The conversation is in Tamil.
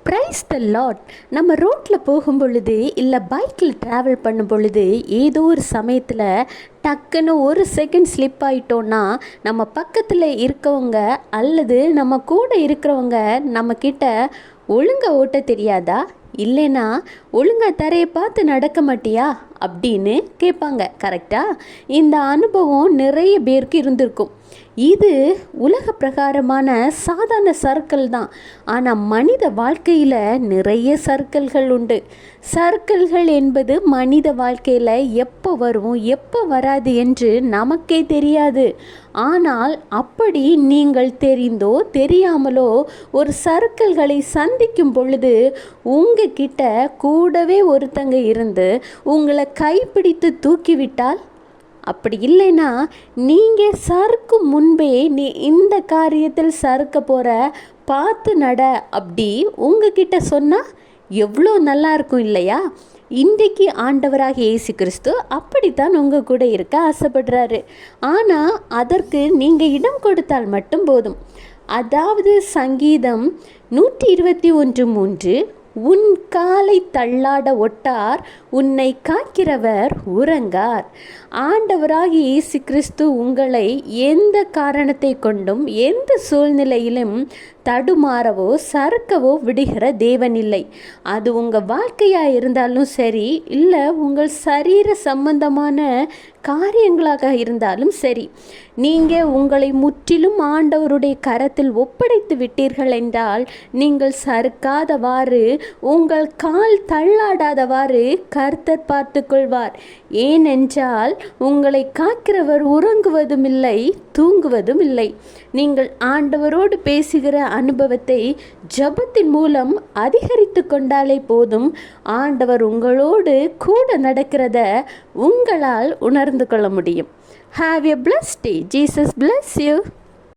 ப்ரைஸ் த லாட். நம்ம ரோட்டில் போகும் பொழுது இல்லை பைக்கில் ட்ராவல் பண்ணும் பொழுது ஏதோ ஒரு சமயத்தில் டக்குன்னு ஒரு செகண்ட் ஸ்லிப் ஆகிட்டோன்னா நம்ம பக்கத்தில் இருக்கவங்க அல்லது நம்ம கூட இருக்கிறவங்க நம்மக்கிட்ட ஒழுங்காக ஓட்ட தெரியாதா, இல்லைன்னா ஒழுங்காக தரையை பார்த்து நடக்க மாட்டியா அப்படின்னு கேட்பாங்க. கரெக்டாக இந்த அனுபவம் நிறைய பேருக்கு இருந்திருக்கும். இது உலக பிரகாரமான சாதாரண சர்க்கிள் தான். ஆனால் மனித வாழ்க்கையில் நிறைய சர்க்கிள்கள் உண்டு. சர்க்கிள்கள் என்பது மனித வாழ்க்கையில் எப்போ வரும் எப்போ வராது என்று நமக்கே தெரியாது. ஆனால் அப்படி நீங்கள் தெரிந்தோ தெரியாமலோ ஒரு சர்க்கிள்களை சந்திக்கும் பொழுது உங்ககிட்ட கூடவே ஒருத்தங்க இருந்து உங்களை கைப்பிடித்து தூக்கிவிட்டால், அப்படி இல்லைன்னா நீங்கள் சறுக்கும் முன்பே நீ இந்த காரியத்தில் சறுக்க போகிற பார்த்து நட அப்படி உங்ககிட்ட சொன்னால் எவ்வளோ நல்லா இருக்கும் இல்லையா? இன்றைக்கு ஆண்டவராக இயேசு கிறிஸ்து அப்படித்தான் உங்கள் கூட இருக்க ஆசைப்படுறாரு. ஆனால் அதற்கு நீங்கள் இடம் கொடுத்தால் மட்டும் போதும். அதாவது சங்கீதம் 121:3, உன் காலை தள்ளாட ஒட்டார், உன்னை காக்கிறவர் உறங்கார். ஆண்டவராகிய இயேசு கிறிஸ்து உங்களை எந்த காரணத்தை கொண்டும் எந்த சூழ்நிலையிலும் தடுமாறவோ சறுக்கவோ விடுகிற தேவன் இல்லை. அது உங்கள் வாழ்க்கையாக இருந்தாலும் சரி, இல்லை உங்கள் சரீர சம்பந்தமான காரியங்களாக இருந்தாலும் சரி, நீங்கள் உங்களை முற்றிலும் ஆண்டவருடைய கரத்தில் ஒப்படைத்து விட்டீர்கள் என்றால் நீங்கள் சறுக்காதவாறு, உங்கள் கால் தள்ளாடாதவாறு கர்த்தர் பார்த்து கொள்வார். ஏனென்றால் உங்களை காக்கிறவர் உறங்குவதும் இல்லை தூங்குவதும் இல்லை. நீங்கள் ஆண்டவரோடு பேசுகிற அனுபவத்தை ஜெபத்தின் மூலம் அதிகரித்து கொண்டாலே போதும். ஆண்டவர் உங்களோடு கூட நடக்கிறத உங்களால் உணர்ந்து கொள்ள முடியும். Have a blessed day. Jesus bless you.